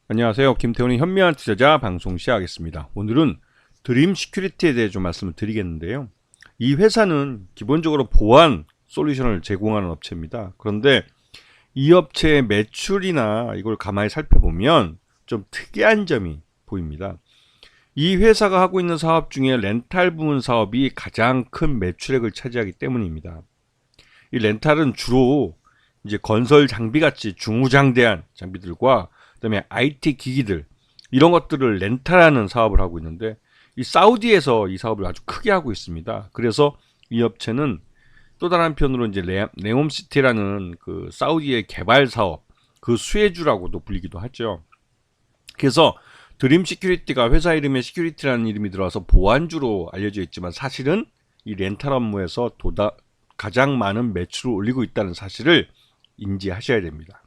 안녕하세요. 김태훈의 현명한 투자자 방송 시작하겠습니다. 오늘은 드림 시큐리티에 대해 좀 말씀을 드리겠는데요. 이 회사는 기본적으로 보안 솔루션을 제공하는 업체입니다. 그런데 이 업체의 매출이나 이걸 가만히 살펴보면 좀 특이한 점이 보입니다. 이 회사가 하고 있는 사업 중에 렌탈 부문 사업이 가장 큰 매출액을 차지하기 때문입니다. 이 렌탈은 주로 이제 건설 장비 같이 중후장대한 장비들과 그다음에 IT 기기들 이런 것들을 렌탈하는 사업을 하고 있는데 이 사우디에서 이 사업을 아주 크게 하고 있습니다. 그래서 이 업체는 또 다른 한편으로 이제 네옴시티라는 그 사우디의 개발 사업 그 수혜주라고도 불리기도 하죠. 그래서 드림 시큐리티가 회사 이름에 시큐리티라는 이름이 들어와서 보안주로 알려져 있지만 사실은 이 렌탈 업무에서 가장 많은 매출을 올리고 있다는 사실을 인지하셔야 됩니다.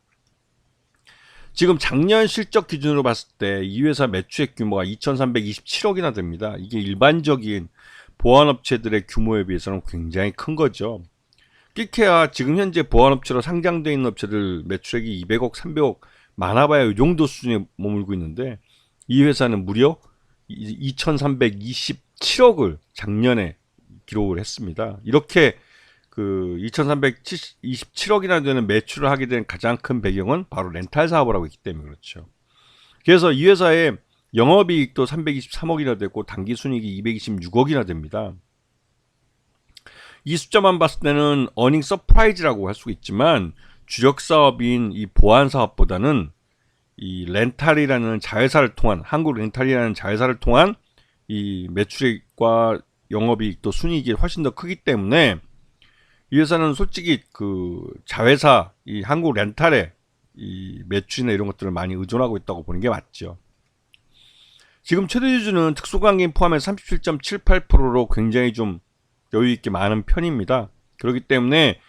지금 작년 실적 기준으로 봤을 때 이 회사 매출액 규모가 2,327억이나 됩니다. 이게 일반적인 보안업체들의 규모에 비해서는 굉장히 큰 거죠. 끼케야 지금 현재 보안업체로 상장되어 있는 업체들 매출액이 200억, 300억 많아봐야 이 정도 수준에 머물고 있는데 이 회사는 무려 2,327억을 작년에 기록을 했습니다. 이렇게 그 2,327억이나 되는 매출을 하게 된 가장 큰 배경은 바로 렌탈 사업을 하고 있기 때문에 그렇죠. 그래서 이 회사의 영업이익도 323억이나 되고 당기순이익이 226억이나 됩니다. 이 숫자만 봤을 때는 어닝 서프라이즈라고 할 수 있지만 주력 사업인 이 보안 사업보다는 이 렌탈이라는 자회사를 통한 한국 렌탈이라는 자회사를 통한 이 매출액과 영업이익도 순이익이 훨씬 더 크기 때문에 이 회사는 솔직히 그 자회사 이 한국 렌탈에 이 매출이나 이런 것들을 많이 의존하고 있다고 보는 게 맞죠. 지금 최대 주주는 특수관계인 포함해 37.78%로 굉장히 좀 여유 있게 많은 편입니다. 그렇기 때문에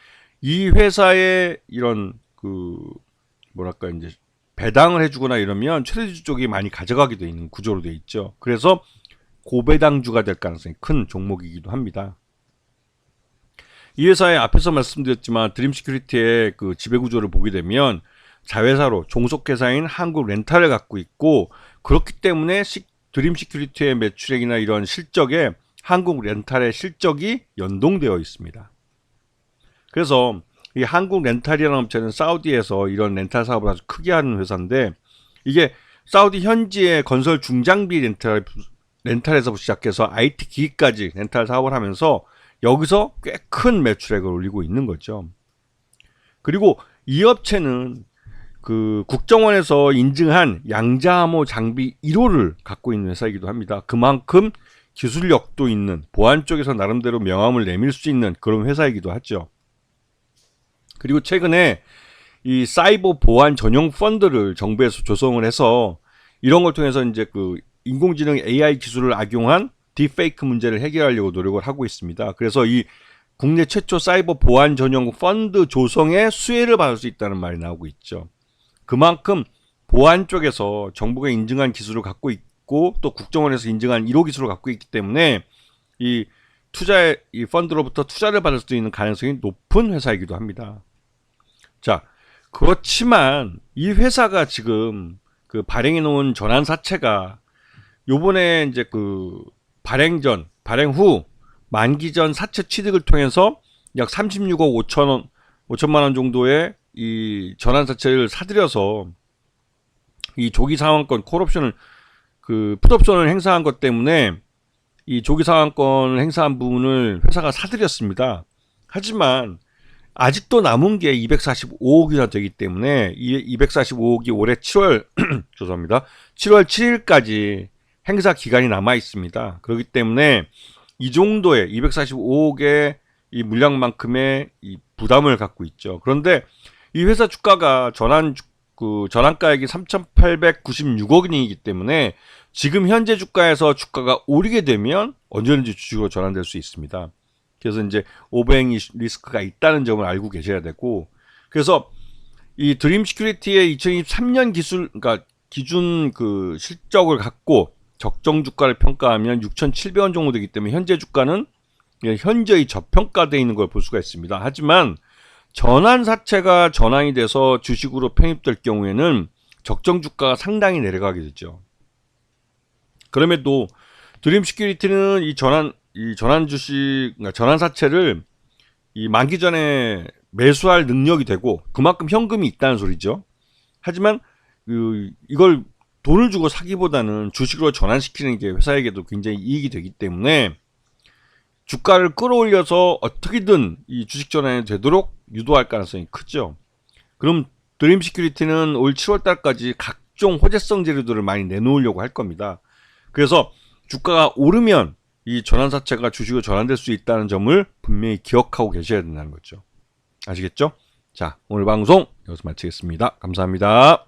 이 회사의 이런 그 뭐랄까 이제 배당을 해주거나 이러면 최대 주주 쪽이 많이 가져가게 돼 있는 구조로 돼 있죠. 그래서 고배당주가 될 가능성이 큰 종목이기도 합니다. 이 회사의 앞에서 말씀드렸지만 드림 시큐리티의 그 지배 구조를 보게 되면 자회사로 종속회사인 한국 렌탈을 갖고 있고 그렇기 때문에 드림 시큐리티의 매출액이나 이런 실적에 한국 렌탈의 실적이 연동되어 있습니다. 그래서 이 한국 렌탈이라는 업체는 사우디에서 이런 렌탈 사업을 아주 크게 하는 회사인데 이게 사우디 현지의 건설 중장비 렌탈에서 시작해서 IT 기기까지 렌탈 사업을 하면서 여기서 꽤 큰 매출액을 올리고 있는 거죠. 그리고 이 업체는 그 국정원에서 인증한 양자암호 장비 1호를 갖고 있는 회사이기도 합니다. 그만큼 기술력도 있는 보안 쪽에서 나름대로 명함을 내밀 수 있는 그런 회사이기도 하죠. 그리고 최근에 이 사이버 보안 전용 펀드를 정부에서 조성을 해서 이런 걸 통해서 이제 그 인공지능 AI 기술을 악용한 딥페이크 문제를 해결하려고 노력을 하고 있습니다. 그래서 이 국내 최초 사이버 보안 전용 펀드 조성에 수혜를 받을 수 있다는 말이 나오고 있죠. 그만큼 보안 쪽에서 정부가 인증한 기술을 갖고 있고 또 국정원에서 인증한 1호 기술을 갖고 있기 때문에 이 펀드로부터 투자를 받을 수 있는 가능성이 높은 회사이기도 합니다. 자, 그렇지만 이 회사가 지금 그 발행해 놓은 전환사채가 요번에 이제 그 발행 후 만기 전 사채 취득을 통해서 약 36억 5천만 원 정도의 이 전환사채를 사들여서 이 조기 상환권 콜옵션을 그 풋옵션을 행사한 것 때문에 이 조기 상환권을 행사한 부분을 회사가 사들였습니다. 하지만 아직도 남은 게 245억이나 되기 때문에 이 245억이 올해 7월 죄송합니다. 7월 7일까지 행사 기간이 남아 있습니다. 그렇기 때문에 이 정도의 245억의 이 물량만큼의 이 부담을 갖고 있죠. 그런데 이 회사 주가가 전환가액이 3,896억이기 때문에 지금 현재 주가에서 주가가 오르게 되면 언제든지 주식으로 전환될 수 있습니다. 그래서 이제 오버행 리스크가 있다는 점을 알고 계셔야 되고, 그래서 이 드림 시큐리티의 2023년 그러니까 기준 그 실적을 갖고 적정 주가를 평가하면 6,700원 정도 되기 때문에 현재 주가는 현저히 저평가되어 있는 걸 볼 수가 있습니다. 하지만 전환사채가 전환이 돼서 주식으로 편입될 경우에는 적정 주가가 상당히 내려가게 되죠. 그럼에도 드림 시큐리티는 이 전환 주식, 그러니까 전환 사채를 이 만기 전에 매수할 능력이 되고 그만큼 현금이 있다는 소리죠. 하지만 이걸 돈을 주고 사기보다는 주식으로 전환시키는 게 회사에게도 굉장히 이익이 되기 때문에 주가를 끌어올려서 어떻게든 이 주식 전환이 되도록 유도할 가능성이 크죠. 그럼 드림 시큐리티는 올 7월 달까지 각종 호재성 재료들을 많이 내놓으려고 할 겁니다. 그래서 주가가 오르면 이 전환사채가 주식으로 전환될 수 있다는 점을 분명히 기억하고 계셔야 된다는 거죠. 아시겠죠? 자, 오늘 방송 여기서 마치겠습니다. 감사합니다.